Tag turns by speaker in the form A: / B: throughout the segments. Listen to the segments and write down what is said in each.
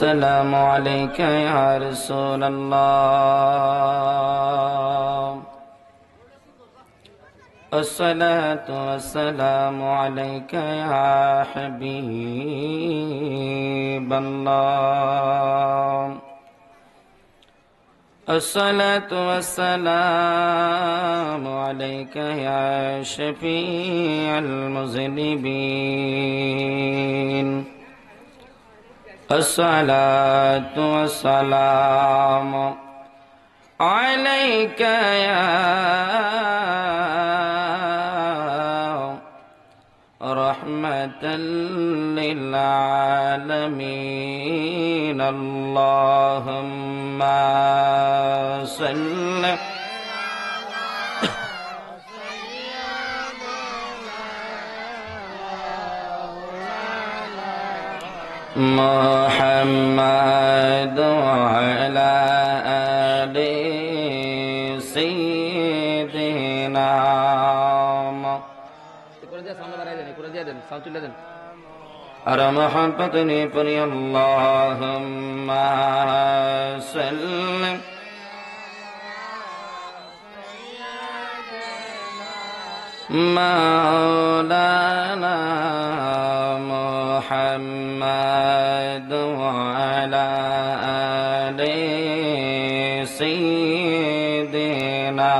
A: السلام عليك يا رسول الله الصلاة والسلام عليك يا حبيب الله الصلاة والسلام عليك يا شفيع المذنبين الصلاة والسلام عليك يا رحمة للعالمين اللهم صل محمد وعلى آل سيدنا আর মোহাম্মত নে পড়ি আল্লাহুম্মা সাল্লি মাওলানা মুহাম্মদ ওয়া আলা আলি সাইয়্যিদিনা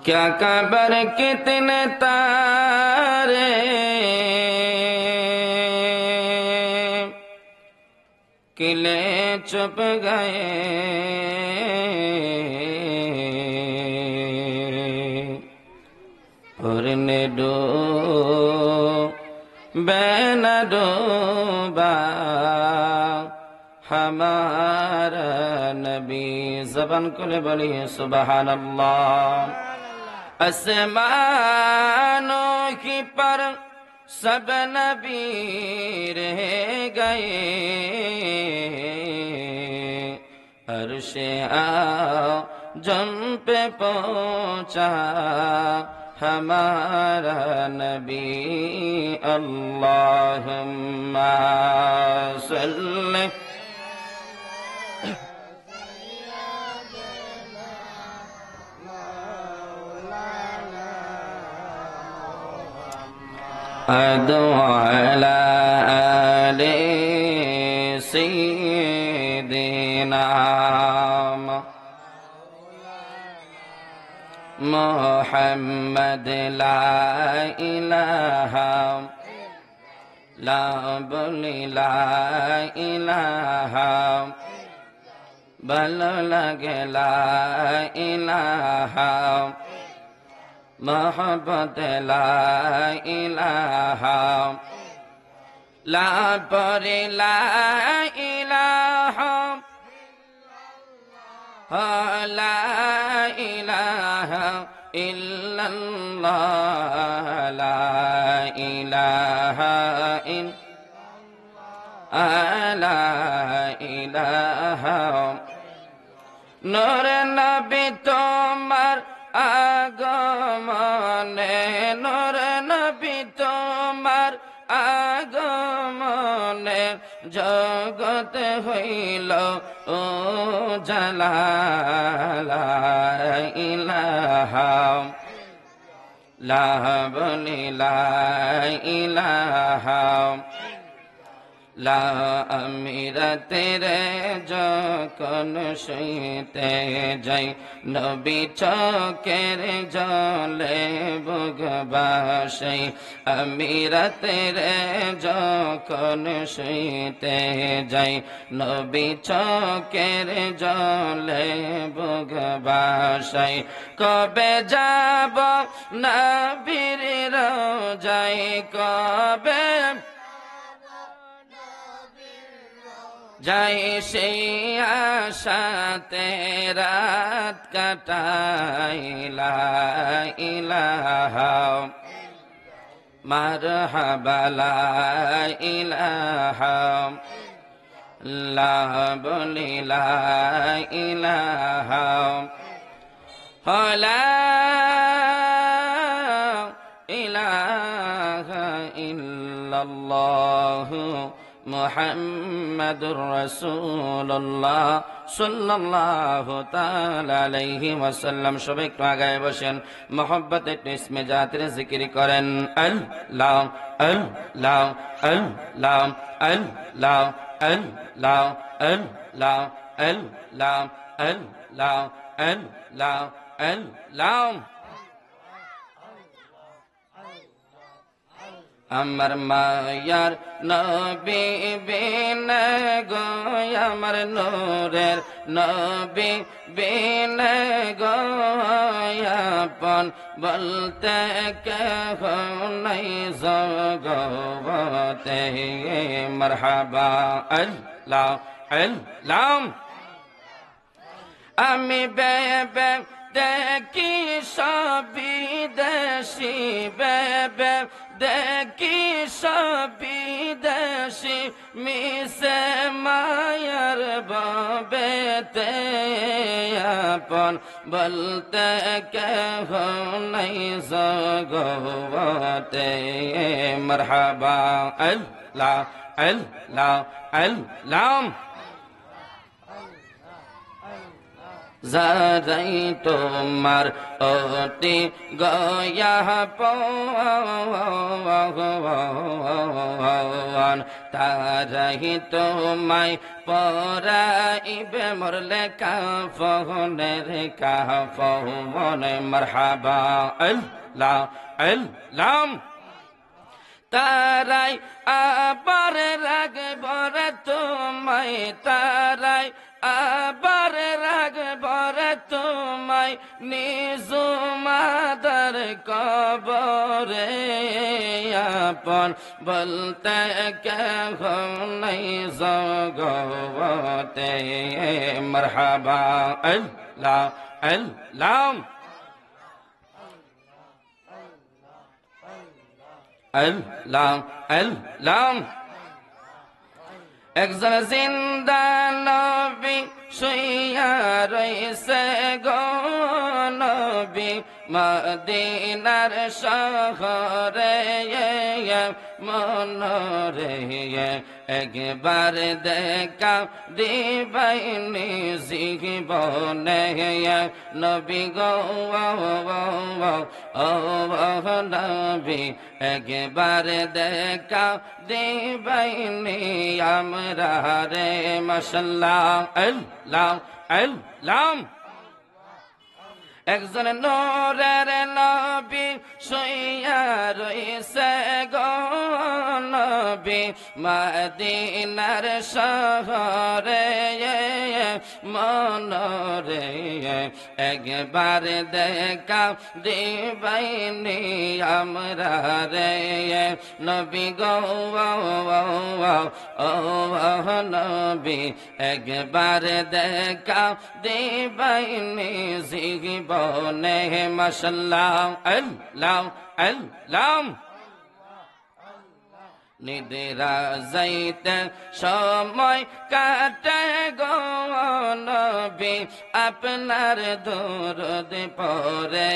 A: क्या कबर कितने तारे किले चुप गए और ने डूबे न डूबा हमारा नबी ज़बान खुले बोलिए सुबहान अल्लाह आसमानों की पर सब नबी रह गए अर्शे आज़म पे पहुंचा हमारा नबी अल्लाहुम्मा सल्ली على آل سيدنا محمد لا إله لا بل لا إله بل لگ لا إله محبت لا إله لا پر لا إله لا إله إلا الله لا إله إلا لا إله نور نبی تمہار আগমনে নূর নবী তোমার আগমনে জগত হইল ও জালালা ইলাহা লা বলি লা ইলাহা লা আমিরা তেরে যখন শুইতে যাই নবী চোখের জলে বুক ভাসাই আমিরা তেরে যখন শুইতে যাই নবী চোখের জলে বুক ভাসাই কবে যাব নবীর রওজায় কবে যাই সেই আশাতে রাত কাটাই লা ইলাহা মারহাবা লা ইলাহা লা বলি লা ইলাহা লা ইলাহা ইল্লাল্লাহু মুহাম্মাদুর রাসূলুল্লাহ সাল্লাল্লাহু তাআলা আলাইহি ওয়াসাল্লাম। সবাই একটু আগায় বসেন, মোহব্বতে একটু ইসমে জাতের জিকির করেন। আল্লাহ আল্লাহ আল্লাহ আল্লাহ আল্লাহ আল্লাহ আল্লাহ আল্লাহ আল্লাহ আল্লাহ। আমার মায়ার নবী বিনে গো, আমার নূরের নবী বিনে গো, আপন বলতে কেহ নাই জগতে। মারহাবা আল্লাহ আল্লাহ। আমি বেবে দেখি সবই দেশি, বেবে দেখি সবই দেশি, মিশে মায়ার ববেতে, আপন বলতে কেহ নাই জগতে। মারহাবা আল্লাহ আল্লাহ আল্লাহ। যারাই তোমার অতি গয়া পাওয়ান, তারাই তোমায় পরাইবে মরলে কাফনের কাফন। মারহাবা আল্লাহ আল্লাহ। তারাই আবার রাগবর তোমায়, তারাই আবার রাগবর তোমায়, নিজুমাদার কবরে, আপন বলতে কেহ নাই জগতে। মারহাবা আল্লাহ আল্লাহ আল্লাহ আল্লাহ। একজন জিন্দা নবী শুইয়া রইছে গো, নবী মদিনার শহরে মনরে, একবার দেখা দিবাইনি জীবনে। নবী গো ও নবী, একবার দেখা দিবাইনি আমরা রে। মাশাআল্লাহ আল্লাহ আল্লাহ। একজন নূরের নবী শুইয়া রইছে গো, নবী মদিনার শহরে মনরে, একবার দেখা দিবাইনি আমরা রে। নবী গো ও নবী, একবার দেখা দিবাইনি জীবনে। মাশাআল্লাহ আল্লাহ আল্লাহ। নিদেরা যাইতে সময় কাটে গো, নবী আপনার দরদ পরে।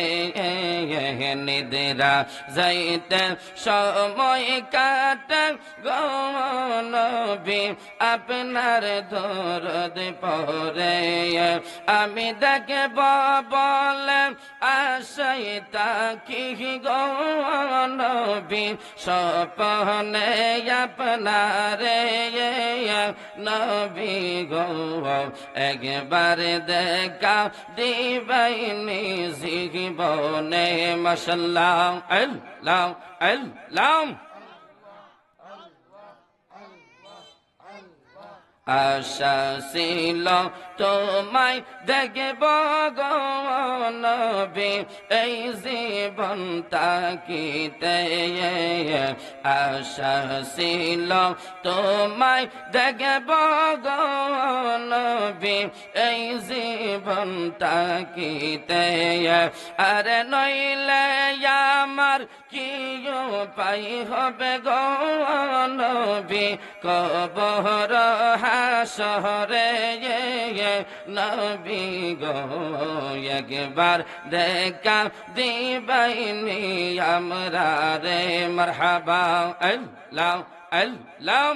A: নিদেরা যাইতে সময় কাটে গো, নবী আপনার দরদ পরে। আমি দেখব বলে আশাই তাকি গো, নবী স্বপ্নে আপনারে নবী গো, একবার দেখা দিবাইনি জীবনে। মাশাআল্লাহ আল্লাহ আল্লাহ। আশা ছিল তোমায় দেখব গো, নবী এই জীবন তাকিতে। আশা ছিল তোমায় দেখব গো, নবী এই জীবন তাকিতে। আরে নইলে আমার কি উপায় হবে গো, নবী কবর হাসরে নবী গো একবার দেখা দিবাইনি আমরা রে মারহাবা আল্লাহ আল্লাহ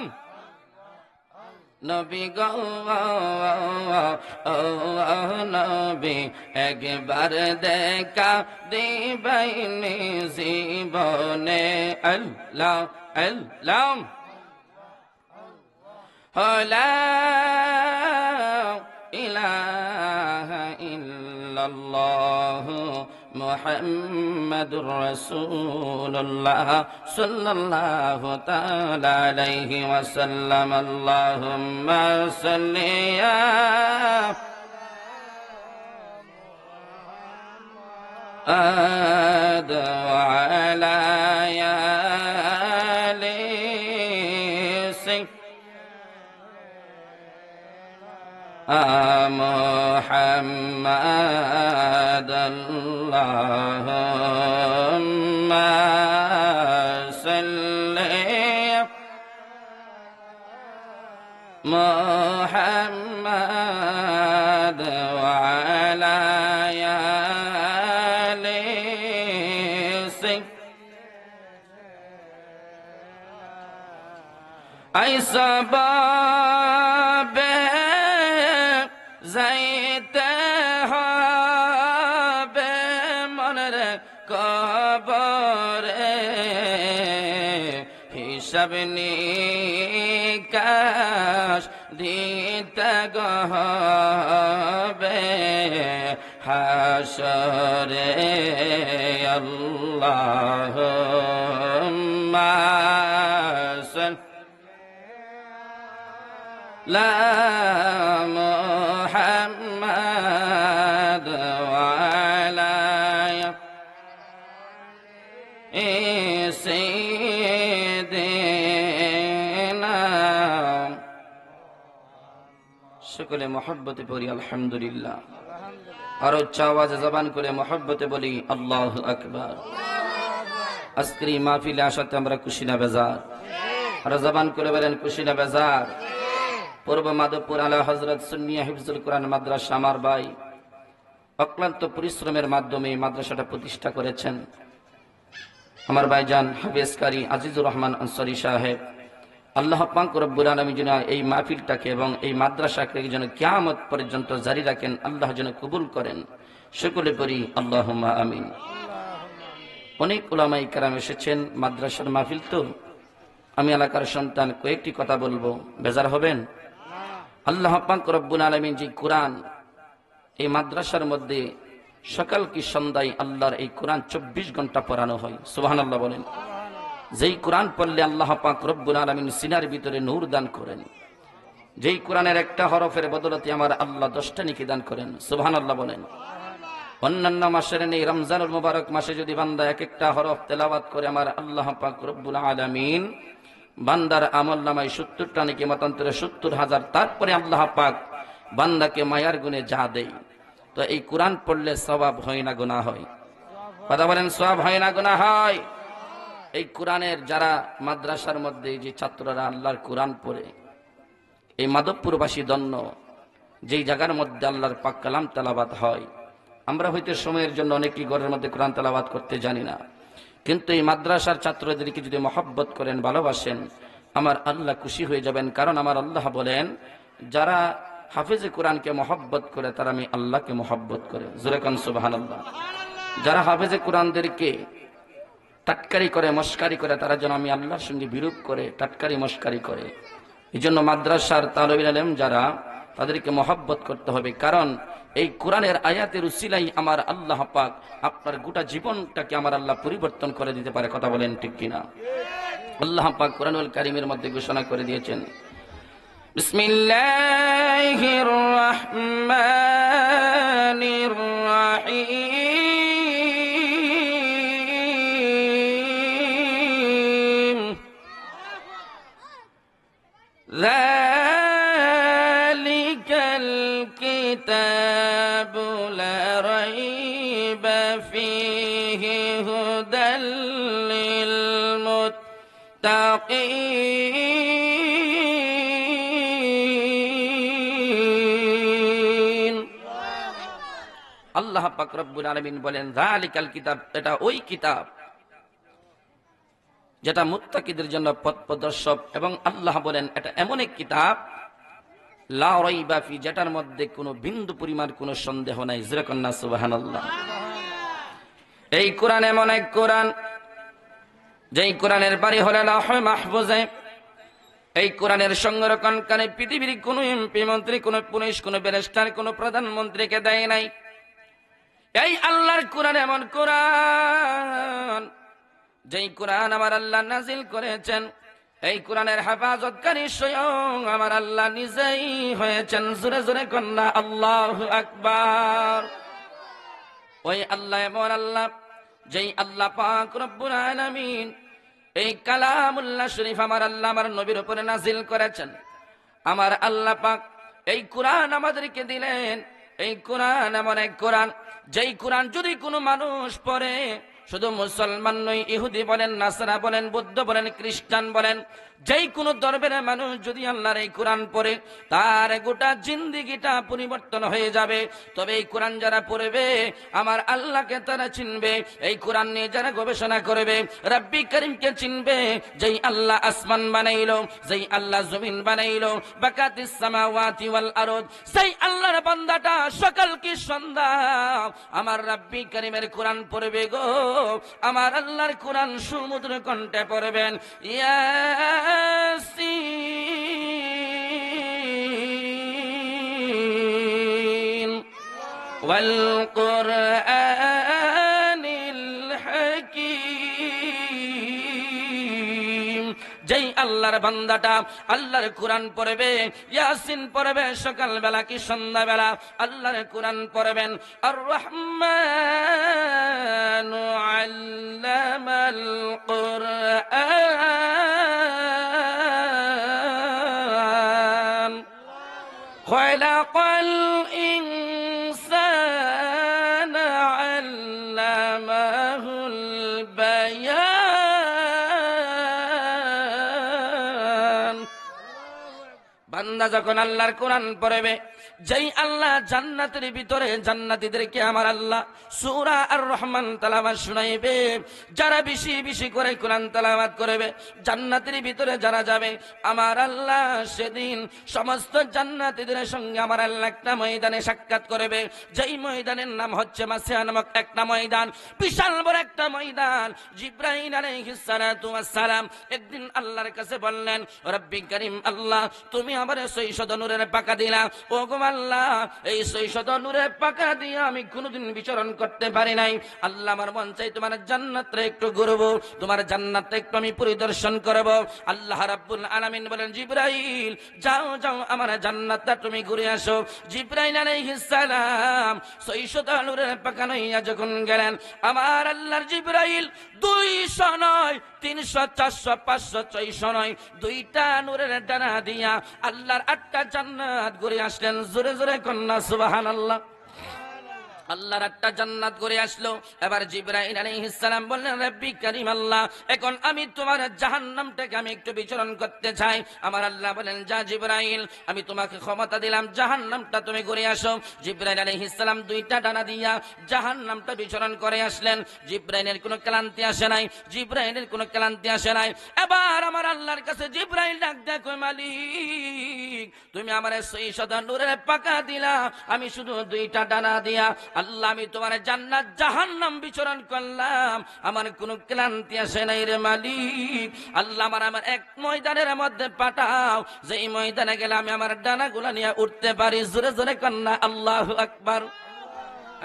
A: নবী গো নবী একবার দেখা দিবাইনি জীবনে আল্লাহ আল্লাহ লা ইলাহা ইল্লাল্লাহ মুহাম্মাদুর রাসূলুল্লাহ সাল্লাল্লাহু তাআলা আলাইহি ওয়াসাল্লাম আল্লাহুম্মা সাল্লি ওয়া আলা আলি محمد اللهم صل محمد وعلى آله أي سبب যাইতে হবে মনের কবরে হিসাব নিকাশ দিতে হবে হাসরে আল্লাহুম্মা লা মুহাম্মাদ ওয়া আলা সাইয়্যিদিনা সকলে মহব্বতে পড়ি আলহামদুলিল্লাহ আর উচ্চ আওয়াজে জবান করে মহব্বতে বলি আল্লাহু আকবার আজকের এই মাহফিলে আসাতে আমরা খুশি না বেজার আর জবান করে বলেন খুশি না বেজার পূর্ব মাধবপুর আলা হযরত সুন্নিয়া হিফজুল কোরআন মাদ্রাসা আমার ভাই অক্লান্ত পরিশ্রমের মাধ্যমে মাদ্রাসাটা প্রতিষ্ঠা করেছেন আমার ভাইজান হাফেজ কারি আজিজুর রহমান আনসারী সাহেব আল্লাহ পাক রব্বুল আলামিন যেন এই মাহফিলটাকে এবং এই মাদ্রাসাকে যেন কিয়ামত পর্যন্ত জারি রাখেন আল্লাহ যেন কবুল করেন সকলে পড়ি আল্লাহুম্মা আমিন অনেক উলামায়ে কেরাম এসেছেন মাদ্রাসার মাহফিল তো আমি এলাকার সন্তান কয়েকটি কথা বলবো বেজার হবেন আল্লাহ পাক রব্বুল আলামিন যে কোরআন এই মাদ্রাসার মধ্যে সকাল কি সন্ধ্যায় আল্লাহর এই কোরআন 24 ঘন্টা পড়ানো হয় সুবহানাল্লাহ বলেন যেই কোরআন পড়লে আল্লাহ পাক রব্বুল আলামিন সিনার ভিতরে নূর দান করেন যেই কোরআনের একটা হরফের বদলতে আমার আল্লাহ 10টা নেকি দান করেন সুবহানাল্লাহ বলেন অন্যান্য মাসের নেই রমজানুল মুবারক মাসে যদি বান্দা এক একটা হরফ তেলাওয়াত করে আমার আল্লাহ পাক রব্বুল আলামিন বান্দার আমলনামায় 70টা নেকি মতান্তরে 70,000 তারপরে আল্লাহ পাক বান্দাকে মায়ার গুণে যা দেয় তো এই কোরআন পড়লে সওয়াব হয় না গুনাহ হয় কথা বলেন সওয়াব হয় না গুনাহ হয় এই কোরআনের যারা মাদ্রাসার মধ্যে যে ছাত্ররা আল্লাহর কোরআন পড়ে এই মাধবপুরবাসী দন্য যেই জায়গার মধ্যে আল্লাহর পাক কালাম তেলাওয়াত হয় আমরা হয়তো সময়ের জন্য অনেকেই ঘরের মধ্যে কোরআন তেলাওয়াত করতে জানি না কিন্তু এই মাদ্রাসার ছাত্রদেরকে যদি মহব্বত করেন ভালোবাসেন আমার আল্লাহ খুশি হয়ে যাবেন কারণ আমার আল্লাহ বলেন যারা হাফেজে কোরআনকে মহব্বত করে তারা আমি আল্লাহকে মহব্বত করে জোরে কান সুবহানাল্লাহ যারা হাফেজে কোরআনদেরকে টাটকারি করে মস্কারি করে তারা যেন আমি আল্লাহর সঙ্গে বিরূপ করে টাটকারি মস্কারি করে এই জন্য মাদ্রাসার তালিবুল ইলম যারা তাদেরকে মহব্বত করতে হবে কারণ এই কোরআনের আয়াতের উসিলাই আমার আল্লাহ পাক আপনার গোটা জীবনটাকে আমার আল্লাহ পরিবর্তন করে দিতে পারে কথা বলেন ঠিক কিনা আল্লাহ পাক কোরআনুল কারীমের মধ্যে ঘোষণা করে দিয়েছেন বিসমিল্লাহির রহমানির রহিম যালিকাল কিতাবু লা রাইবা ফীহি হুদাল লিল মুত্তাকিন আল্লাহ পাক রব্বুল আলামিন বলেন যালিকাল কিতাব, এটা ওই কিতাব যেটা মুত্তাকিদের জন্য পথ প্রদর্শক, এবং আল্লাহ বলেন এটা এমন এক কিতাব লা রাইবা ফি, যেটার মধ্যে কোনো বিন্দু পরিমাণ কোনো সন্দেহ নাই। যিরাকান্না সুবহানাল্লাহ। এই কোরআন এমন এক কোরআন, যেই কোরআনের বাড়ি হলো লাউহে মাহফুজে। এই কোরআনের সংরক্ষণকারী পৃথিবীর কোন এমপি মন্ত্রী, কোন পুলিশ, কোন ব্যারিস্টার, কোন প্রধানমন্ত্রীকে দেয় নাই। এই আল্লাহর কোরআন এমন কোরআন, যেই কোরআন আমার আল্লাহ নাজিল করেছেন, এই কোরআনের হেফাজতকারী স্বয়ং আমার আল্লাহ নিজেই হয়েছেন। জোরে জোরে কন্যা আল্লাহু আকবার। ওই আল্লাহ এমন আল্লাহ, যেই আল্লাহ পাক রব্বুল আলামিন এই কালামুল্লাহ শরীফ আমার আল্লাহ আমার নবীর উপরে নাজিল করেছেন। আমার আল্লাহ পাক এই কোরআন আমাদেরকে দিলেন। এই কোরআন এমন এক কোরআন, যেই কোরআন যদি কোনো মানুষ পড়ে, শুধু মুসলমান নয়, ইহুদি বলেন, নাসারা বলেন, বৌদ্ধ বলেন, খ্রিস্টান বলেন, যেই কোনো ধর্মের মানুষ যদি আল্লাহর এই কোরআন পড়ে, তার গোটা জিন্দেগিটা পরিবর্তন হয়ে যাবে। তবে এই কোরআন যারা পড়বে, আমার আল্লাহকে তারা চিনবে। এই কোরআন নিয়ে যারা গবেষণা করবে, রব্বি করিমকে চিনবে। যেই আল্লাহ আসমান বানাইলো, যেই আল্লাহ জমিন বানাইলো, বাকাতিস সামাওয়াতি ওয়াল আরদ, সেই আল্লাহর বান্দাটা সকাল কি সন্ধ্যা আমার রব্বি করিমের কোরআন পড়বে গো। আমার আল্লাহর কোরআন সমুদ্র কণ্ঠে পড়বেন। ইয়াসিন ওয়াল কুরআনিল হাকীম। যেই আল্লাহর বান্দাটা আল্লাহর কোরআন পড়বে, ইয়াসিন পড়বে সকাল বেলা কি সন্ধ্যা বেলা, আল্লাহর কোরআন পড়বেন। আর রহমান আল্লামাল কুরআন খালাকাল ইনসানা আল্লামাহুল বায়ান। বান্দা যখন আল্লাহর কোরআন পড়বে, যেই আল্লাহ জান্নাতের ভিতরে জান্নাতীদেরকে আমার আল্লাহ সূরা আর রহমান তেলাওয়াত শুনাইবে, যারা বেশি বেশি করে কোরআন তেলাওয়াত করবে, জান্নাতের ভিতরে যারা যাবে, আমার আল্লাহ সেদিন সমস্ত জান্নাতীদের সঙ্গে আমার আল্লাহ একটা ময়দানে সাক্ষাৎ করবে। যেই ময়দানের নাম হচ্ছে মাসিয়া নামক একটা ময়দান, বিশাল বড় একটা ময়দান। জিবরাইল আলাইহিস সালাতু ওয়াস সালাম একদিন আল্লাহর কাছে বললেন, রব্বি করিম আল্লাহ, তুমি আমার 600 নূরের পাকা দিলা। ও গো আল্লাহ, এই 600 নূরের পাকা দিয়ে আমি কোনোদিন বিচরণ করতে পারি নাই। আল্লাহ, আমার মন চাই তোমার জান্নাতটা একটু ঘুরবো, তোমার জান্নাতটা একটু আমি পরিদর্শন করব। আল্লাহ রাব্বুল আলামিন বলেন, জিবরাইল যাও যাও, আমার জান্নাতটা তুমি ঘুরে আসো। জিবরাইল আলাইহিস সালাম 600 নূরের পাকা লইয়া যখন গেলেন, আমার আল্লাহর জিবরাইল 200 নয়, 300, 400, 500, 600 নয়, 2টা নূরের ডানা দিয়া আল্লাহর 8টা জান্নাত ঘুরে আসলেন। জোরে জোরে কন্যা সুবহানাল্লাহ। আল্লাহর একটা জান্নাত করে আসলো। এবার জিবরাইল আলাইহিস সালাম বললেন, রব্বি করিম আল্লাহ, এখন আমি তোমার জাহান্নামটাকে আমি একটু বিচরণ করতে চাই। আমার আল্লাহ বলেন, যা জিবরাইল, আমি তোমাকে ক্ষমতা দিলাম, জাহান্নামটা তুমি ঘুরে আসো। জিবরাইল আলাইহিস সালাম 2টা ডানা দিয়া জাহান্নামটা বিচরণ করে আসলেন। জিবরাইলের কোনো ক্লান্তি আসে নাই, জিবরাইলের কোনো ক্লান্তি আসে নাই। এবার আমার আল্লাহর কাছে জিবরাইল ডাক দেয়, কই মালিক, তুমি আমার 600 নূরের পাকা দিলা, আমি শুধু 2টা ডানা দিয়া আল্লাহ আমি তোমার জান্নাত জাহান্নাম বিচরণ করলাম, আমার কোনো ক্লান্তি আসে নাই রে মালিক। আল্লাহ আমার এক ময়দানের মধ্যে পাঠাও, যেই ময়দানে গেলে আমি আমার ডানাগুলা নিয়ে উঠতে পারি। জোরে জোরে কন্যা আল্লাহু আকবার।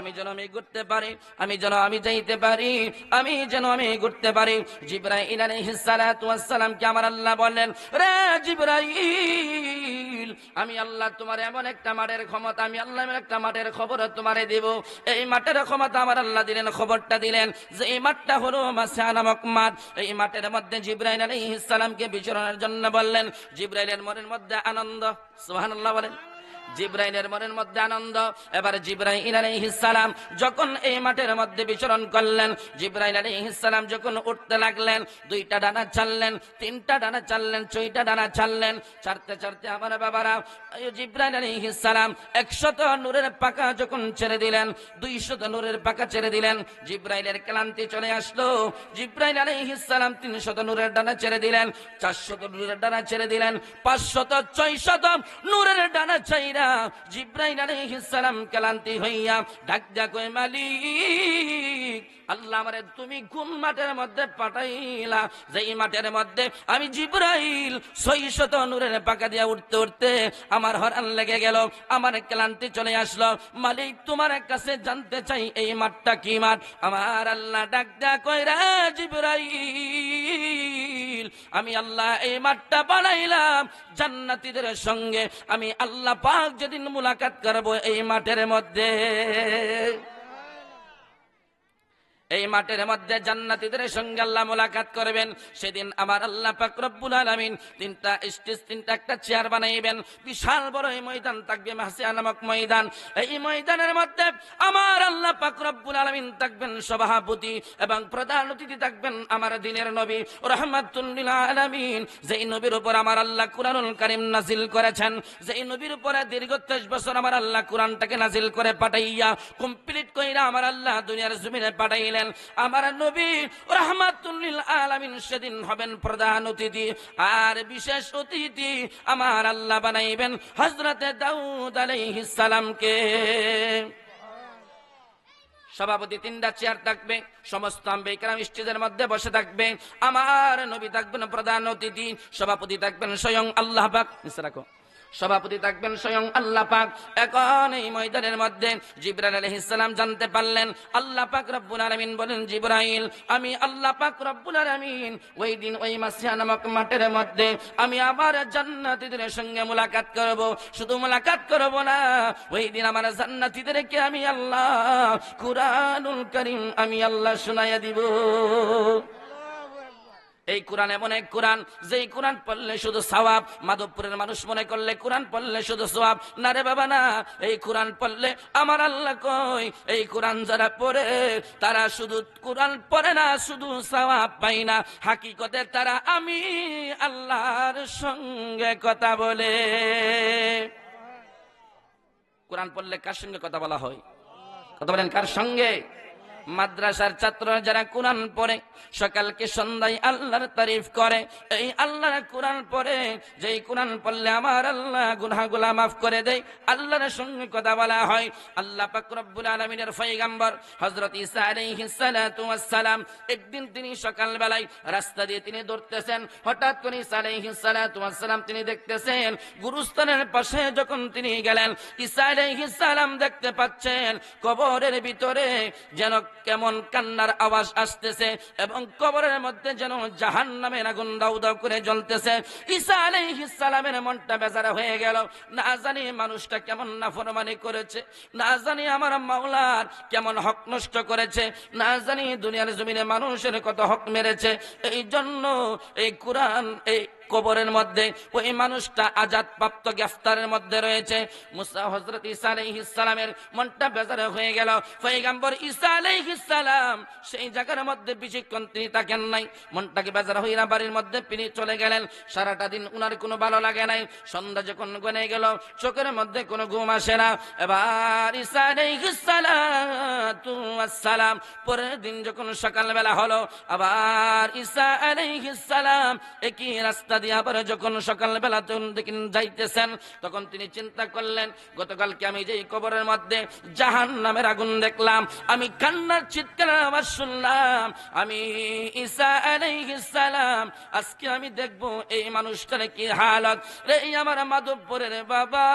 A: আমি যেন আমি ঘুরতে পারি, আমি যেন আমি যাইতে পারি, আমি যেন আমি ঘুরতে পারি। জিবরাইল আলাইহিস সালাতু ওয়াস সালাম কে আমার আল্লাহ বললেন, রে জিবরাইল, আমি আল্লাহ তোমার এমন একটা মাঠের ক্ষমতা, আমি আল্লাহ এমন একটা মাঠের খবর তোমারে দেব। এই মাঠের ক্ষমতা আমার আল্লাহ দিলেন, খবরটা দিলেন যে এই মাঠটা হলো মাসিয়া নামক মাঠ। এই মাঠের মধ্যে জিবরাইল আলাইহিস সালামকে বিচরণের জন্য বললেন। জিবরাইলের মনের মধ্যে আনন্দ, সুবহানাল্লাহ বলেন। জিব্রাইলের মনের মধ্যে আনন্দ। এবার জিব্রাইল আলাইহিস সালাম যখন এই মাঠের মধ্যে বিচরণ করলেন, জিব্রাইল আলাইহিস সালাম যখন উঠতে লাগলেন, 2টা ডানা ছাড়লেন, 3টা ডানা ছাড়লেন, 6টা ডানা ছাড়লেন। ছাড়তে ছাড়তে আমার বাবারা, জিব্রাইল আলাইহিস সালাম 100 নূরের পাকা যখন ছেড়ে দিলেন, 200 নূরের পাকা ছেড়ে দিলেন, জিব্রাইলের ক্লান্তি চলে আসলো। জিব্রাইল আলাইহিস সালাম 300 নূরের ডানা ছেড়ে দিলেন, 400 নূরের ডানা ছেড়ে দিলেন, 500 600 নূরের ডানা ছাইরা জিব্রাইল আলাইহিস সালাম ক্লান্তি হইয়া ডাক দিয়া কয়, মালিক আল্লাহ আমারে তুমি কোন মাঠের মধ্যে পাঠাইলা, যেই মাঠের মধ্যে আমি জিব্রাইল 600 নূরের পাকা দিয়া উঠতে উঠতে আমার হরান লেগে গেল, আমার ক্লান্তি চলে আসলো। মালিক তোমার কাছে জানতে চাই এই মাঠটা কি মাঠ? আমার আল্লাহ ডাক দিয়া কয়, রে জিব্রাইল আমি আল্লাহ এই মাঠটা বানাইলাম জান্নাতীদের সঙ্গে, আমি আল্লাহ পাক যেদিন মুলাকাত করব এই মাঠের মধ্যে, এই মাঠের মধ্যে জান্নাতীদের সঙ্গে আল্লাহ মুলাকাত করবেন, সেদিন আমার আল্লাহ পাক রব্বুল আলামিন 3টা স্টেজ, 3টা একটা চেয়ার বানাইবেন, বিশাল বড় এই ময়দান থাকবে, মাহসিয়া নামক ময়দান। এই ময়দানের মধ্যে আমার আল্লাহ পাক রব্বুল আলামিন থাকবেন সভাপতি এবং প্রধান অতিথি থাকবেন আমার দিনের নবী রাহমাতুল লিল আলামিন, যেই নবীর উপর আমার আল্লাহ কুরআনুল কারীম নাজিল করেছেন, যেই নবীর উপরে দীর্ঘ 23 বছর আমার আল্লাহ কুরআনটাকে নাজিল করে পাঠাইয়া কমপ্লিট কইরা আমার আল্লাহ দুনিয়ার জমিনে পাঠাইলেন। আমার নবী রাহমাতুল লিল আলামিন সেদিন হবেন প্রধান অতিথি, আর বিশেষ অতিথি আমার আল্লাহ বানাইবেন হযরতে দাউদ আলাইহিস সালামকে। সভাপতি 3টা চেয়ার থাকবে, সমস্ত আম্বিয়া কিরাম স্টেজের মধ্যে বসে থাকবে, আমার নবী থাকবেন প্রধান অতিথি, সভাপতি থাকবেন স্বয়ং আল্লাহ পাক, রাখো সভাপতি থাকবেন স্বয়ং আল্লাহ পাক। এখন এই ময়দানের মধ্যে জিবরাইল আলাইহিস সালাম জানতে পারলেন, আল্লাহ পাক রব্বুল আলামিন বলেন, জিবরাইল আমি আল্লাহ পাক রব্বুল আলামিন ওই দিন ওই মাসিয়া নামক মাঠের মধ্যে আমি আবার জান্নাতীদের সঙ্গে মুলাকাত করব। শুধু মুলাকাত করব না, ওই দিন আমার জান্নাতীদেরকে আমি আল্লাহ কুরআনুল কারীম আমি আল্লাহ শোনাইয়া দিব। এই কোরআন এমন এক কোরআন, যেই কোরআন পড়লে শুধু সওয়াব। মাধবপুরের মানুষ মনে করলে কোরআন পড়লে শুধু সওয়াব, না রে বাবা না। এই কোরআন পড়লে আমার আল্লাহ কই, এই কোরআন যারা পড়ে তারা শুধু কোরআন পড়ে না, শুধু সওয়াব পায় না, হাকিকতে তারা আমি আল্লাহর সঙ্গে কথা বলে। কোরআন পড়লে কার সঙ্গে কথা বলা হয়? কথা বলেন, কার সঙ্গে? মাদ্রাসার ছাত্র যারা কোরআন পড়ে সকালকে সন্ধ্যায় আল্লাহর তারিফ করে, এই আল্লাহর কোরআন পড়ে, যেই কোরআন পড়লে আমার আল্লাহ গুনাহগুলো মাফ করে দেয়, আল্লাহর সঙ্গে কথা বলা হয়। আল্লাহ পাক রব্বুল আলামিনের পয়গম্বর হযরত ঈসা আলাইহিস সালাতু ওয়াস সালাম একদিন তিনি সকালবেলায় রাস্তা দিয়ে তিনি দৌড়তেছেন, হঠাৎ করে ঈসা আলাইহিস সালাতু ওয়াস সালাম তিনি দেখতেছেন গুরুস্থানের পাশে যখন তিনি গেলেন, ঈসা আলাইহিস সালাম দেখতে পাচ্ছেন কবরের ভিতরে যেন কেমন কান্নার আওয়াজ আসতেছে এবং কবরের মধ্যে যেন জাহান্নামের আগুন দাউ দাউ করে জ্বলতেছে। ঈসা আলাইহিস সালামের মনটা বেজার হয়ে গেল, না জানি মানুষটা কেমন নাফরমানি করেছে, না জানি আমার মাওলার কেমন হক নষ্ট করেছে, না জানি দুনিয়ার জমিনে মানুষের কত হক মেরেছে। এই জন্য এই কোরআন এই কবরের মধ্যে ওই মানুষটা আজাদ প্রাপ্ত গ্রেফতারের মধ্যে রয়েছে। মুসা হযরত ঈসা আলাইহিস সালামের মনটা বেজার হয়ে গেল। পয়গম্বর ঈসা আলাইহিস সালাম সেই জায়গার মধ্যে বেশিক্ষণ তিনি থাকেন নাই, মনটাকে বেজার হইয়া বাড়ির মধ্যে তিনি চলে গেলেন। সারাটা দিন উনার কোনো ভালো লাগে নাই। সন্ধ্যা যখন গনে গেল, চোখের মধ্যে কোনো ঘুম আসে না। এবার ঈসা আলাইহিস সালাতু ওয়াস সালাম পরের দিন যখন সকালবেলা হলো, আবার ঈসা আলাইহিস সালাম একই রাস্তা দিয়ে আবার যখন সকালবেলা যাইতেছেন, তখন তিনি চিন্তা করলেন, গতকালকে আমি যে কবরের মধ্যে জাহান্নামের আগুন দেখলাম, আমি কান্নার চিৎকার আওয়াজ শুনলাম, আমি ঈসা আলাইহিস সালাম আজকে আমি দেখব এই মানুষটার কি হালত রে। আমার মাধবপুরের বাবা,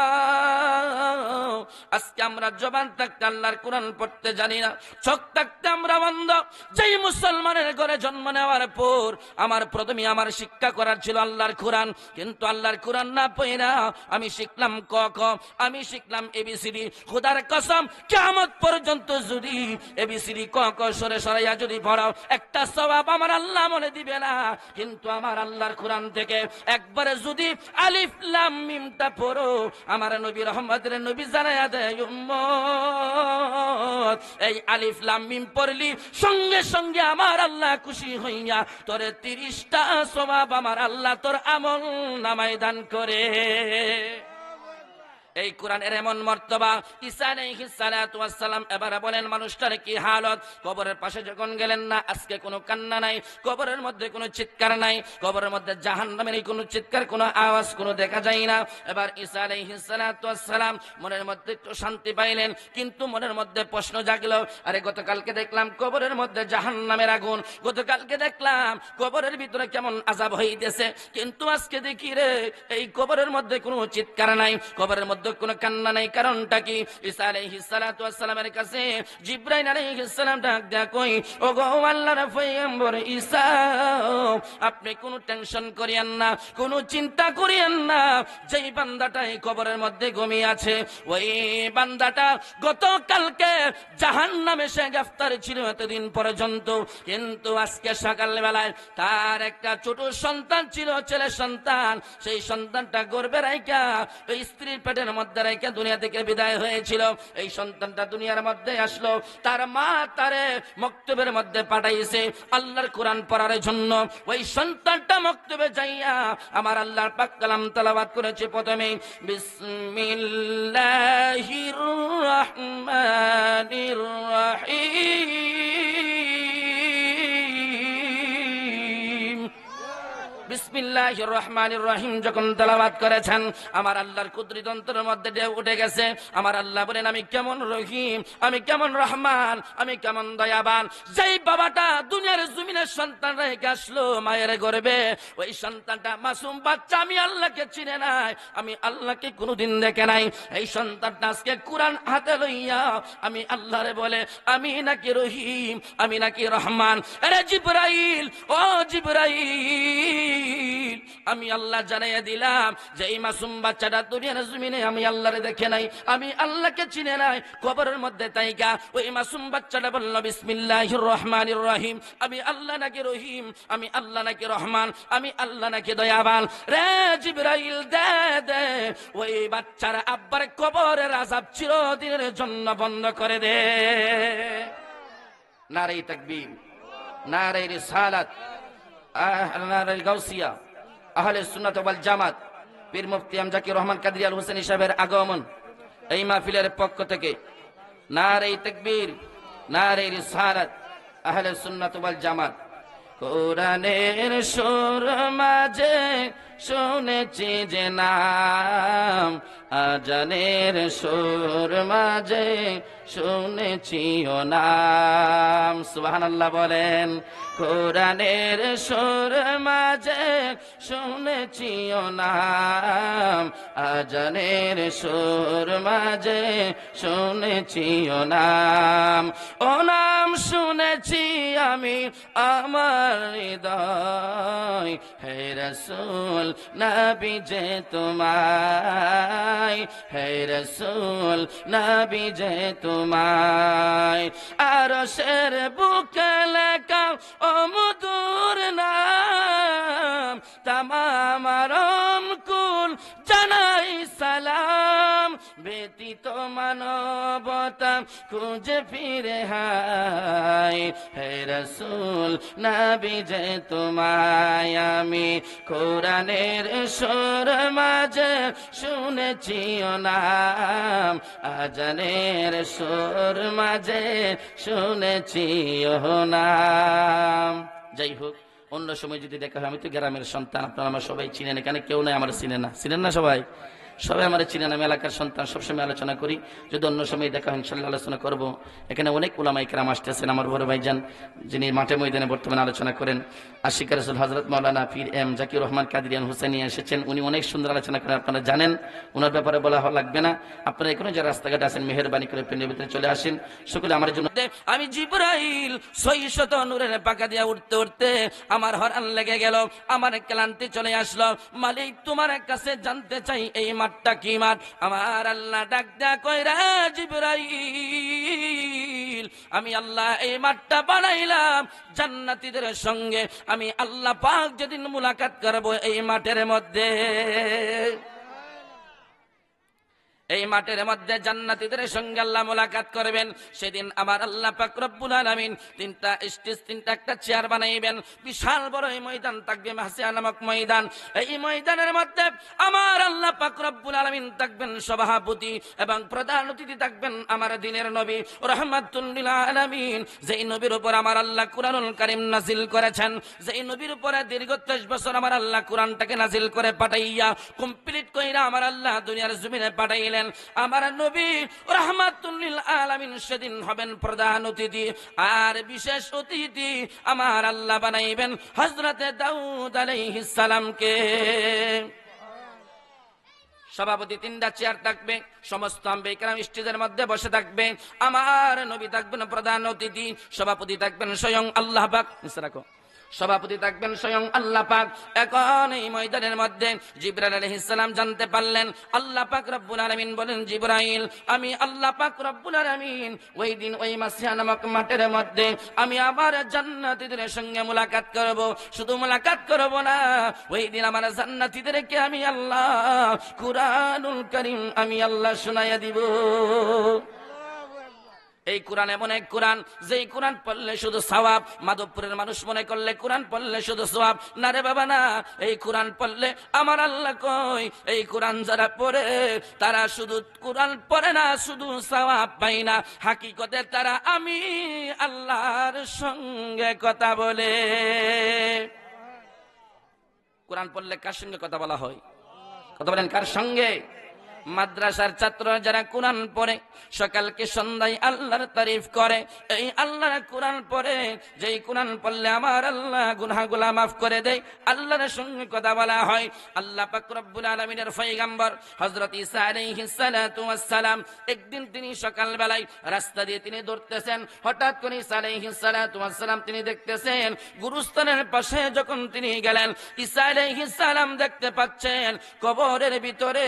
A: আজকে আমরা জবান থাকতে আল্লাহর কোরআন পড়তে জানি না, চোখ থাকতে আমরা বন্ধ। যেই মুসলমানের ঘরে জন্ম নেওয়ার পর আমার প্রথমে আমার শিক্ষা করার ছিল আল্লাহর কোরআন, কিন্তু আল্লাহর কোরআন না পড়া আমি শিখলাম ক খ, আমি শিখলাম এবিসিডি। খোদার কসম কিয়ামত পর্যন্ত যদি এবিসিডি ক ক সরে সরাইয়া যদি পড়াও একটা সওয়াব আমার আল্লাহ মনে দিবে না। কিন্তু আমার আল্লাহর কোরআন থেকে একবারে যদি আলিফ লাম মিমটা পড়ো, আমার নবী রহমতের নবী জানায়া দেয় উম্মত এই আলিফ লাম মিম পড়লি সঙ্গে সঙ্গে আমার আল্লাহ খুশি হইয়া তোরে 30টা সওয়াব আমার আল্লাহ তোর আমল নামায় দান করে। এই কোরআনের এমন মর্তবা। ঈসা আলাইহিস সালাতু ওয়াস সালাম এবারে বলেন মানুষটার কি হালত। কবরের পাশে যখন গেলেন না, আজকে কোনো কান্না নাই, কবরের মধ্যে কোনো চিৎকার নাই, কবরের মধ্যে জাহান্নামের কোনো চিৎকার, কোনো আওয়াজ কোনো দেখা যায় না। এবার ঈসা আলাইহিস সালাতু ওয়াস সালাম মনের মধ্যে একটু শান্তি পাইলেন, কিন্তু মনের মধ্যে প্রশ্ন জাগলো, আরে গতকালকে দেখলাম কবরের মধ্যে জাহান্নামের আগুন, গতকালকে দেখলাম কবরের ভিতরে কেমন আযাব হইতেছে, কিন্তু আজকে দেখি রে এই কবরের মধ্যে কোনো চিৎকার নাই, কবরের মধ্যে কোনো কান্না নাই, কারণটা কি? ঈসা আলাইহিস সালাতু ওয়াস সালামের কাছে জিবরাইল আলাইহিস সালাম ডাক দেয়া কই, ওগো আল্লাহর পয়গম্বর ঈসা, আপনি কোনো টেনশন করিয়েন না, কোনো চিন্তা করিয়েন না, যেই বান্দাটা এই কবরের মধ্যে ঘুমিয়ে আছে ওই বান্দাটা গতকালকে জাহান্নামে সে গ্রেফতার ছিল এতদিন পর্যন্ত, কিন্তু আজকে সকালবেলায় তার একটা ছোট সন্তান ছিল, ছেলে সন্তান, সেই সন্তানটা গর্ভে রাইখা ওই স্ত্রীর পেটের মধ্যে রেখে দুনিয়া থেকে বিদায় হয়েছিল। এই সন্তানটা দুনিয়ার মধ্যে আসলো, তার মা তারে মক্তবের মধ্যে পাঠাইছে আল্লাহর কোরআন পড়ার জন্য। ওই সন্তানটা মক্তবে যাইয়া আমার আল্লাহর পাক কালাম তেলাওয়াত করেছে। প্রথমে বিসমিল্লাহির রহমানির রহিম, বিসমিল্লাহির রহমানির রহিম যখন তেলাওয়াত করেছেন আমার আল্লাহর কুদরত অন্তরের মধ্যে ঢেউ উঠে গেছে। আমার আল্লাহ বলেন আমি কেমন রহিম, আমি কেমন রহমান, আমি কেমন দয়াবান। যেই বাবাটা দুনিয়ার জমিনের সন্তান রেখে আসলো মায়ের গর্ভে, ওই সন্তানটা মাসুম বাচ্চা আমি আল্লাহকে চিনে নাই, আমি আল্লাহকে কোনোদিন দেখে নাই। এই সন্তানটা আজকে কোরআন হাতে লইয়া আমি আল্লাহরে বলে আমি নাকি রহিম, আমি নাকি রহমান। আরে জিবরাইল, ও জিবরাইল, আমি আল্লাহ জানাইয়া দিলাম যে এই মাসুম বাচ্চাটা দুনিয়ার জমিনে আমি আল্লাহরে দেখে নাই, আমি আল্লাহকে চিনে নাই। কবরের মধ্যে তাইকা ওই মাসুম বাচ্চাটা বলল বিসমিল্লাহির রহমানির রহিম, আমি আল্লাহ নাকি রহিম, আমি আল্লাহ নাকি রহমান, আমি আল্লাহ নাকি দয়াবান। রে জিবরাইল দে দে ওই বাচ্চার আব্বার কবরের আযাব চিরদিনের জন্য বন্ধ করে দে। নারে তাকবীর, নারে রিসালাত, নারে গাউসিয়া, আহলে সুন্নাত ওয়াল জামাত, পীর মুফতি এম জাকির রহমান কাদরি আল হোসেনী সাহেবের আগমন এই মাহফিলের পক্ষ থেকে নারে তাকবীর, নারে রিসালাত, আহলে সুন্নাত ওয়াল জামাত। কোরআনের সুর মাঝে শুনেছি যে নাম, আজানের সুর মাঝে শুনেছি ও নাম। সুবহানাল্লাহ বলেন। কোরআনের সুর মাঝে শুনেছি ও নাম, আজানের সুর মাঝে শুনেছি ও নাম। ও নাম শুনেছি আমি আমার হৃদয়, হে রাসূল নবী যে তোমায়, হে রাসূল নবী যে তোমায়। আরশের বুকে লেখা ও মধুর নাম, তামাম আরম কুল জানাই সালাম। ব্যতীত মানবতা খুঁজে ফিরে হায়, হে রাসূল নবী যে তোমায়। আমি কোরআনের সুর মাঝে শুনেছি ও নাম, আজানের সুর মাঝে শুনেছি ও নাম। যাই হোক, অন্য সময় যদি দেখা হয়, আমি তো গ্রামের সন্তান, আপনারা আমার সবাই চিনেন, এখানে কেউ নাই আমার চিনে না, চিনেন না সবাই? সবাই আমার চিনেন, আমি এলাকার সন্তান, সবসময় আলোচনা করি, যদি অন্য সময় দেখা হয় ইনশাল্লাহ আলোচনা করব। এখানে অনেক উলামায়ে কেরাম আসতেছেন, আমার বড় ভাইজান যিনি মাঠে ময়দানে বর্তমানে আলোচনা করেন, আশিক রাসূল হযরত মাওলানা পীর এম জাকির রহমান কাদিরিয়ান হুসাইনি এসেছেন। উনি অনেক সুন্দর আলোচনা করেন, আপনারা জানেন, ওনার ব্যাপারে বলা লাগবে না। আপনারা এখানে যারা রাস্তাঘাটে আছেন মেহেরবানি করে পেনের ভিতরে চলে আসেন। সকলে আমার জন্য আমি জিবরাইল 600 নূরের পাকা দিয়া উঠতে উঠতে আমার হরান লেগে গেল, আমার ক্লান্তি চলে আসলো। মালিক তোমার কাছে জানতে চাই এই মাঠটা কি মাঠ? আমার আল্লাহ ডাক দেয়া কইরা জিবরাইল, আমি আল্লাহ এই মাঠটা বানাইলাম জান্নাতীদের সঙ্গে। আমি আল্লাহ পাক যেদিন মুলাকাত করব এই মাঠের মধ্যে, এই মাঠের মধ্যে জান্নাতীদের সঙ্গে আল্লাহ মুলাকাত করবেন। সেদিন আমার আল্লাহ পাক রব্বুল আলামিন তিনটা স্টেজ, তিনটা একটা চেয়ার বানাইবেন। বিশাল বড় এই ময়দান থাকবে, মাহসিয়া নামক ময়দান। এই ময়দানের মধ্যে আমার আল্লাহ পাক রব্বুল আলামিন থাকবেন সভাপতি, এবং প্রধান অতিথি থাকবেন আমার দ্বীনের নবী রাহমাতুল লিল আলামিন, যেই নবীর উপর আমার আল্লাহ কুরআনুল কারীম নাজিল করেছেন, যেই নবীর উপরে দীর্ঘ 23 বছর আমার আল্লাহ কুরআনটাকে নাজিল করে পাঠাইয়া কমপ্লিট কইরা আমার আল্লাহ দুনিয়ার জমিনে পাঠাইলেন। আমার নবী রাহমাতুল লিল আলামিন সেদিন হবেন প্রধান অতিথি, আর বিশেষ অতিথি আমার আল্লাহ বানাইবেন হযরতে দাউদ আলাইহিস সালামকে। সভাপতি তিনটা চেয়ার থাকবে, সমস্ত আম্বিয়া কেরাম স্টেজের মধ্যে বসে থাকবে। আমার নবী থাকবেন প্রধান অতিথি, সভাপতি থাকবেন স্বয়ং আল্লাহ পাক। রাখো, সভাপতি থাকবেন স্বয়ং আল্লাহ পাক। এখন এই ময়দানের মধ্যে জিবরাইল আলাইহিস সালাম জানতে পারলেন, আল্লাহ পাক রব্বুল আলামিন বলেন, জিবরাইল আমি আল্লাহ পাক রব্বুল আলামিন ওই দিন ওই মাসিয়া নামক মাঠের মধ্যে আমি আমার জান্নাতীদের সঙ্গে মুলাকাত করব। শুধু মুলাকাত করব না, ওই দিন আমার জান্নাতীদেরকে আমি আল্লাহ কুরআনুল কারীম আমি আল্লাহ শোনাইয়া দিব। এই কোরআন এমন এক কোরআন, যেই কোরআন পড়লে শুধু সওয়াব। মাধবপুরের মানুষ মনে করলে কোরআন পড়লে শুধু সওয়াব, না রে বাবা না। এই কোরআন পড়লে আমার আল্লাহ কই, এই কোরআন যারা পড়ে তারা শুধু কোরআন পড়ে না, শুধু সওয়াব পায় না, হাকিকতে তারা আমি আল্লাহর সঙ্গে কথা বলে। কোরআন পড়লে কার সঙ্গে কথা বলা হয়? কথা বলেন, কার সঙ্গে? মাদ্রাসার ছাত্র যারা কোরআন পড়ে সকালকে সন্ধ্যায় আল্লাহর তারিফ করে, এই আল্লাহর কোরআন পড়ে, যেই কোরআন পড়লে আমার আল্লাহ গুনাহগুলো মাফ করে দেয়, আল্লাহর সঙ্গে কথা বলা হয়। আল্লাহ পাক রব্বুল আলামিনের পয়গম্বর হযরত ঈসা আলাইহিস সালাতু ওয়াস সালাম একদিন তিনি সকাল বেলায় রাস্তা দিয়ে তিনি দৌড়তেছেন, হঠাৎ করে ঈসা আলাইহিস সালাতু ওয়াস সালাম তিনি দেখতেছেন গুরুস্থানের পাশে যখন তিনি গেলেন, ঈসা আলাইহিস সালাম দেখতে পাচ্ছেন কবরের ভিতরে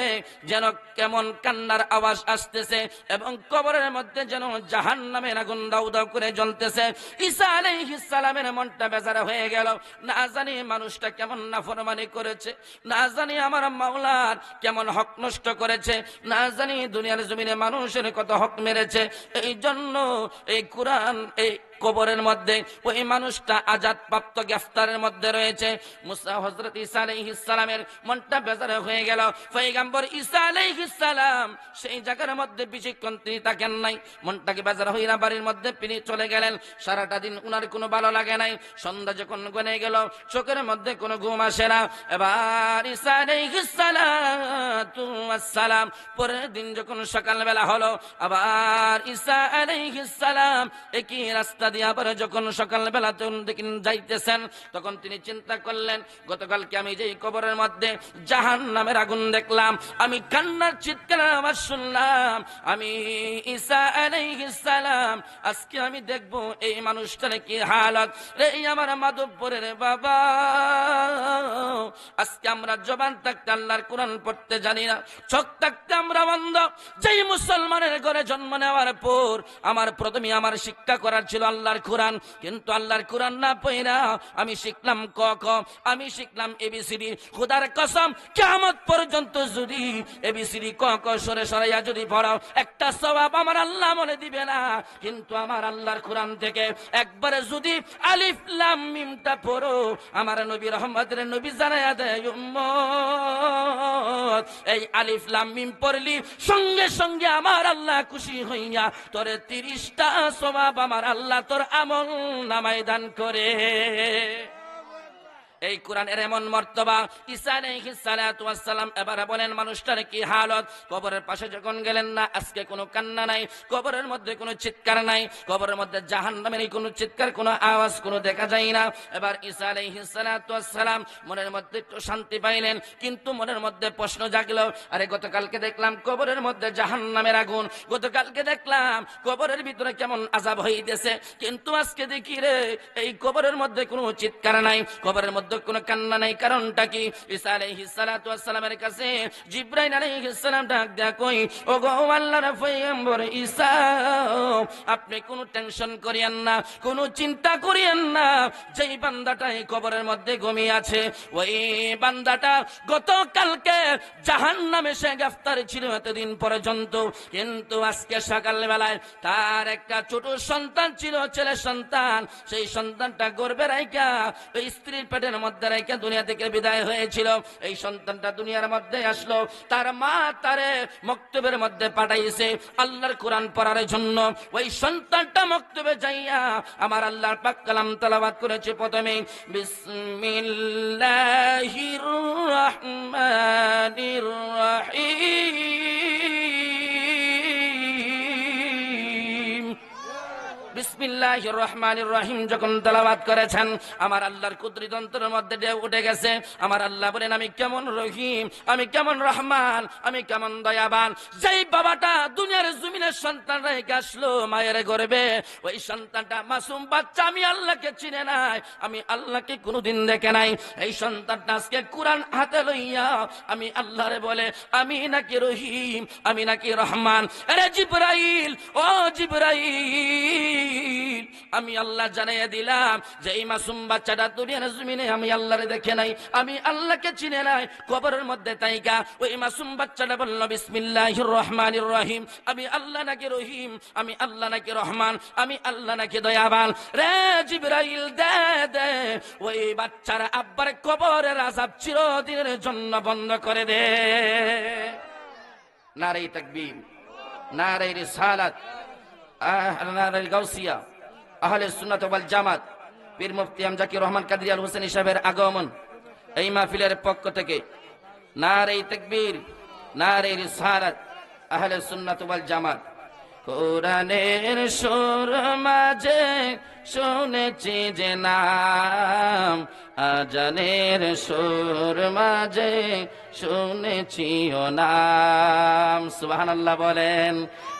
A: যেন কেমন কান্নার আওয়াজ আসতেছে, এবং কবরের মধ্যে যেন জাহান্নামের আগুন দাউ দাউ করে জ্বলতেছে। ঈসা আলাইহিস সালামের মনটা বেজার হয়ে গেল, না জানি মানুষটা কেমন নাফরমানি করেছে, না জানি আমার মাওলার কেমন হক নষ্ট করেছে, না জানি দুনিয়ার জমিনে মানুষের কত হক মেরেছে। এই জন্য এই কোরআন এই কবরের মধ্যে ওই মানুষটা আজাদ প্রাপ্ত গ্রেফতারের মধ্যে রয়েছে। মুসা হযরত ঈসা আলাইহিস সালামের মনটা বেজার হয়ে গেল। পয়গম্বর ঈসা আলাইহিস সালাম সেই জায়গার মধ্যে বেশিক্ষণ তিনি থাকেন নাই, মনটাকে বেজার হইয়া বাড়ির মধ্যে তিনি চলে গেলেন। সারাটা দিন উনার কোনো ভালো লাগে নাই। সন্ধ্যা যখন গনে গেল চোখের মধ্যে কোনো ঘুম আসে না। এবার ঈসা আলাইহিস সালাতু ওয়াস সালাম পরের দিন যখন সকালবেলা হলো, আবার ঈসা আলাইহিস সালাম একই রাস্তা দিয়ে আবার যখন সকালবেলা দেখেন যাইতেছেন, তখন তিনি চিন্তা করলেন, গতকালকে আমি যেই কবরের মধ্যে জাহান্নামের আগুন দেখলাম, আমি কান্নার চিৎকার আওয়াজ শুনলাম, আমি ঈসা আলাইহিস সালাম আজকে আমি দেখব এই মানুষটার কি হালত। এই আমার মাধবপুরের বাবা, আজকে আমরা জবান থাকতে আল্লাহর কোরআন পড়তে জানি না, চোখ থাকতে আমরা বন্ধ। যেই মুসলমানের ঘরে জন্ম নেওয়ার পর আমার প্রথমে আমার শিক্ষা করার ছিল আল্লাহর কোরআন, কিন্তু আল্লাহর কোরআন না পড়া আমি শিখলাম ক খ, আমি শিখলাম এবিসিডি। খোদার কসম কিয়ামত পর্যন্ত যদি এবিসিডি ক ক সরে সরাইয়া যদি পড়াও একটা সওয়াব আমার আল্লাহ মনে দিবে না, কিন্তু আমার আল্লাহর কোরআন থেকে একবারে যদি আলিফ লাম মিমটা পড়ো, আমার নবী রহমতের নবী জানায়া দেয় উম্মত এই আলিফ লাম মিম পড়লি সঙ্গে সঙ্গে আমার আল্লাহ খুশি হইয়া তোরে 30টা সওয়াব আমার আল্লাহ তোর আমল নামায় দান করে। এই কোরআনের এমন মর্তবা। ঈসা আলাইহিস সালাতু ওয়াস সালাম এবারে বলেন মানুষটার কি হালত। কবরের পাশে যখন গেলেন না, আজকে কোনো কান্না নাই, কবরের মধ্যে কোনো চিৎকার নাই, কবরের মধ্যে জাহান্নামের কোনো চিৎকার, কোনো আওয়াজ কোনো দেখা যায় না। এবার ঈসা আলাইহিস সালাতু ওয়াস সালাম মনের মধ্যে একটু শান্তি পাইলেন, কিন্তু মনের মধ্যে প্রশ্ন জাগলো, আরে গতকালকে দেখলাম কবরের মধ্যে জাহান্নামের আগুন, গতকালকে দেখলাম কবরের ভিতরে কেমন আযাব হইতেছে, কিন্তু আজকে দেখি রে এই কবরের মধ্যে কোনো চিৎকার নাই, কবরের মধ্যে কোনো কান্না নাই, কারণটা কি? ঈসা আলাইহিস সালাতু ওয়াস সালামের কাছে জিবরাইল আলাইহিস সালাম ডাক দেয়া কই, ও গো আল্লাহর পয়গম্বর ঈসা, আপনি কোনো টেনশন করিয়েন না, কোনো চিন্তা করিয়েন না, যেই বান্দাটা এই কবরের মধ্যে ঘুমিয়ে আছে ওই বান্দাটা গতকালকে জাহান্নামে সে গ্রেফতার ছিল এতদিন পর্যন্ত, কিন্তু আজকে সকালবেলায় তার একটা ছোট সন্তান ছিল, ছেলে সন্তান, সেই সন্তানটা গর্ভে রাইখা ওই স্ত্রীর পেটের মধ্যে রাইখা দুনিয়া থেকে বিদায় হয়েছিল। এই সন্তানটা দুনিয়ার মধ্যে আসলো, তার মা তারে মক্তবের মধ্যে পাঠাইছে আল্লাহর কোরআন পড়ার জন্য। ওই সন্তানটা মক্তবে যাইয়া আমার আল্লাহর পাক কালাম তেলাওয়াত করেছে। প্রথমে বিসমিল্লাহির রাহমানির রাহিম, বিসমিল্লাহির রহমানির রহিম যখন তেলাওয়াত করেছেন, আমার আল্লাহর কুদরত অন্তরের মধ্যে ঢেউ উঠে গেছে। আমার আল্লাহ বলেন আমি কেমন রহিম, আমি কেমন রহমান, আমি কেমন দয়াবান। যেই বাবাটা দুনিয়ার জমিনের সন্তান রেখে আসলো মায়ের গর্ভে, ওই সন্তানটা মাসুম বাচ্চা, আমি আল্লাহকে চিনে নাই, আমি আল্লাহকে কোনোদিন দেখে নাই। এই সন্তানটা আজকে কোরআন হাতে লইয়া আমি আল্লাহরে বলে আমি নাকি রহিম, আমি নাকি রহমান। আরে জিবরাইল, ও জিবরাইল, আমি আল্লাহ জানিয়ে দিলাম যে এই মাসুম বাচ্চাটা দুনিয়ার জমিনে আমি আল্লাহরে দেখে নাই, আমি আল্লাহকে চিনে নাই। কবরের মধ্যে তাইকা ওই মাসুম বাচ্চাটা বলল বিসমিল্লাহির রহমানির রহিম, আমি আল্লাহ নাকি রহিম, আমি আল্লাহ নাকি রহমান, আমি আল্লাহ নাকি দয়াবান। রে জিবরাইল, দে দে ওই বাচ্চার আব্বার কবরের আযাব চিরদিনের জন্য বন্ধ করে দে। নারে তাকবীর, নারে রিসালাত, নারে গাউসিয়া, আহলে সুন্নাত ওয়াল জামাত, পীর মুফতি এম জাকির রহমান কাদরি আল হোসেনী সাহেবের আগমন এই মাহফিলের পক্ষ থেকে নারে তাকবীর, নারে রিসালাত, আহলে সুন্নাত ওয়াল জামাত। কোরআনের সুর মাঝে শুনেছি যে নাম, আজানের সুর মাঝে শুনেছি ও নাম। সুবহানাল্লাহ বলেন।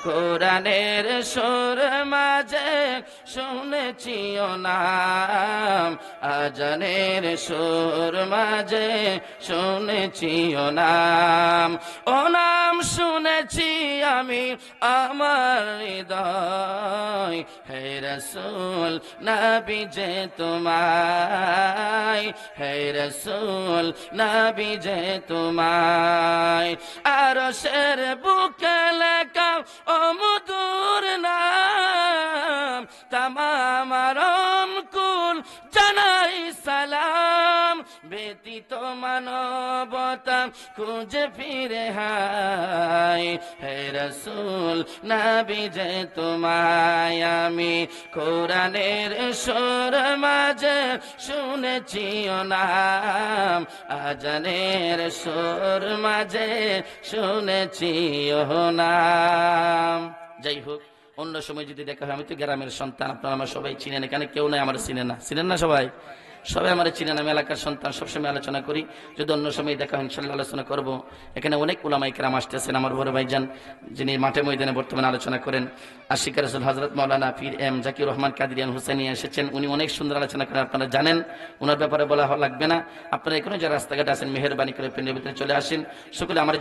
A: কোরআনের সুর মাঝে শুনেছি ও নাম, আজানের সুর মাঝে শুনেছি ও নাম, ও নাম শুনেছি আমি আমার হৃদয়, হে রাসূল নবী যে তোমায়, হে রাসূল নবী যে তোমায়, আরশের বুকে লেখা ও মধুর নাম, তামাম কুল জানাই সালাম, ব্যতীত মানবতা খুঁজে ফিরে হায়, হে রাসূল নবী যে তোমায় আমি কোরআনের সুর মাঝে শুনেছি ও নাম, আজানের সুর মাঝে শুনেছি ও নাম। যাই হোক, অন্য সময় যদি দেখা হয়, আমি তো গ্রামের সন্তান, আপনারা আমার সবাই চিনেন, এখানে কেউ নাই আমার চিনে না, চিনেন না সবাই, সবাই আমার চিনেন, আমি এলাকার সন্তান, সবসময় আলোচনা করি। যদি অন্য সময় দেখা হয় ইনশাল্লাহ আলোচনা করব। এখানে অনেক উলামায়ে কেরাম আসতেছেন, আমার বড় ভাইজান যিনি মাঠে ময়দানে বর্তমানে আলোচনা করেন, আশিক রাসূল হযরত মাওলানা পীর এম জাকির রহমান কাদরি আল হোসেনী এসেছেন। উনি অনেক সুন্দর আলোচনা করেন, আপনারা জানেন, ওনার ব্যাপারে বলা লাগবে না। আপনারা এখনো যারা রাস্তাঘাটে আছেন মেহেরবানি করে পেন্ডের ভিতরে চলে আসেন। সকলে আমার